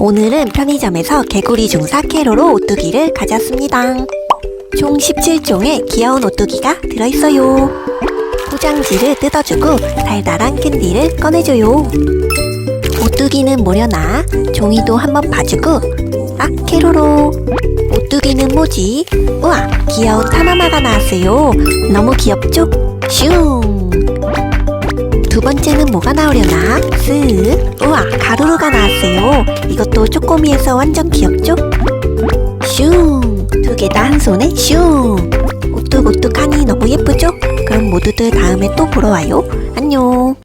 오늘은 편의점에서 개구리 중사 캐로로 오뚜기를 가져왔습니다. 총 17종의 귀여운 오뚜기가 들어있어요. 포장지를 뜯어주고 달달한 캔디를 꺼내줘요. 오뚜기는 뭐려나? 종이도 한번 봐주고. 아, 캐로로. 오뚜기는 뭐지? 우와, 귀여운 타마마가 나왔어요. 너무 귀엽죠? 슝. 두 번째는 뭐가 나오려나? 쓱. 우와, 가루루가 나왔어요. 이것도 쪼꼬미에서 완전 귀엽죠? 슝. 두 개 다 한 손에 슝. 오뚝오뚝하니 너무 예쁘죠? 그럼 모두들 다음에 또 보러 와요. 안녕.